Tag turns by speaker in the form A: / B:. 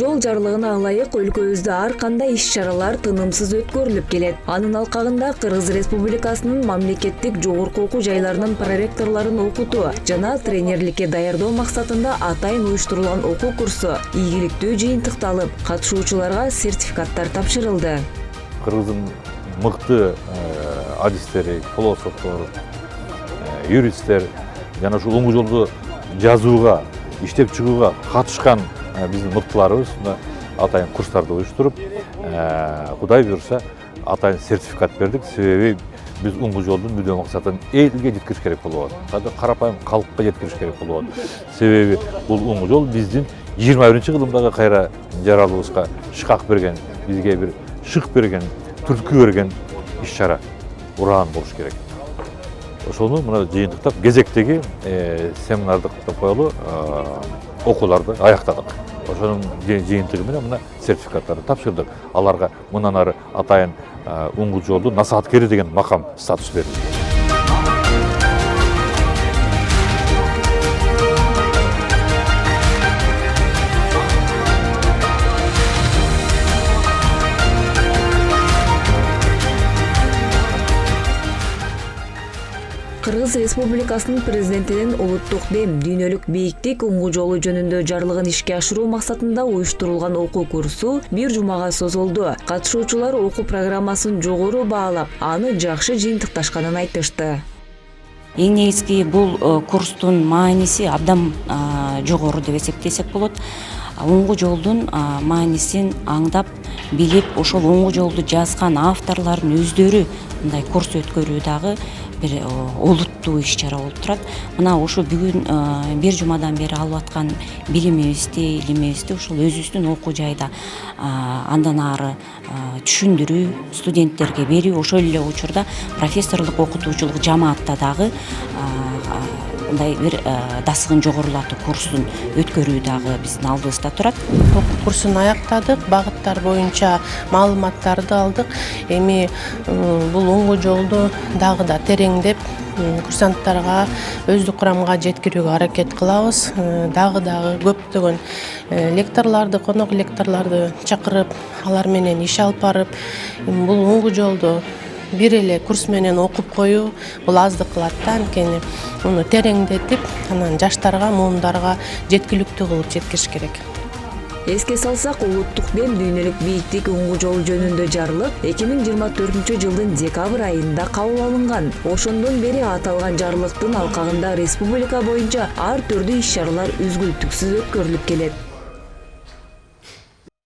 A: жол жарлыгына ылайык өлкөбүздө ар кандай иш-чаралар тынымсыз өткөрүлүп келет. Анын алкагында Кыргыз Республикасынын мамлекеттик жогорку окуу жайларынын проректорлорун окутуу жана тренерликке даярдоо максатында атайын уюштурулган окуу курсу ийгиликтүү жыйынтыкталып, катышуучуларга сертификаттар тапшырылды.
B: Кыргыздын мыкты адистери, философтор, юристтер жана ушул оңгу жолду жазууга, иштеп чыгууга катышкан биздин мыктыларыбыз атайын курстарды уюштуруп, Кудай буюрса атайын сертификат бердик. Себеби биз оңгу жолдун мүдөө максатын элге жеткириш керек болуп атат. Карапайым калкка жеткириш керек болуп атат. Себеби бул оңгу жол биздин 21-кылымдагы кайра жаралыбызга шыкак берген, бизге бир шык берген, түрткү берген иш-чара, уран болуш керек. Ошону мына жыйынтыктап кезектеги семинарды коелу окууларды аяктадык. Ошонун жыйынтыгы менен мына сертификаттарды тапшырдык. Аларга мындан ары атайын оңгу жолду насааткери деген макам, статус берилди.
A: Кыргыз Республикасынын президентинин улуттук дем дүйнөлүк бийиктик оңгу жолу жөнүндө жарлыгын ишке ашыруу максатында уюштурулган окуу курсу 1 жумага созулду. Катышуучулар окуу программасын жогору баалап, аны жакшы жыйынтыкташканын айтышты.
C: Эң негизги бул курстун мааниси абдан жогору деп эсептесек болот. Оңгу жолдун маанисин аңдап, билип, ошол оңгу жолду жазган авторлордун өздөрү мындай курс өткөрүү дагы бир олуттуу иш-чара болуп турат. Мына ушу бүгүн 1 жумадан бери алып аткан билимибизди, илимибизди ушул өзүбүздүн окуу жайда андан ары түшүндүрүү, студенттерге берүү, ошол эле учурда профессорлук окутуучулук жамаатта дагы мындай бир дасыгын жогорулатуу курсун өткөрүү дагы биздин алдыбызда турат.
D: Окуу курсун аяктадык, багыттар боюнча маалыматтарды алдык. Эми бул оңгу жолду дагы да тереңдеп, курсанттарга өздүк курамга жеткирүүгө аракет кылабыз. Дагы көптөгөн лекторлорду, конок лекторлорду чакырып, алар менен иш алып барып, бул оңгу жолду бир эле курс менен окуп коюу бул аздык кылат да, анткени муну тереңдетип, анан жаштарга, муундарга жеткиликтүү кылып жеткириш керек.
A: Эске салсак, улуттук дем дүйнөлүк бийиктик оңгу жол жөнүндө жарлык 2024-жылдын декабрь айында кабыл алынган. Ошондон бери аталган жарлыктын алкагында республика боюнча ар түрдүү иш-чаралар үзгүлтүксүз өткөрүлүп келет.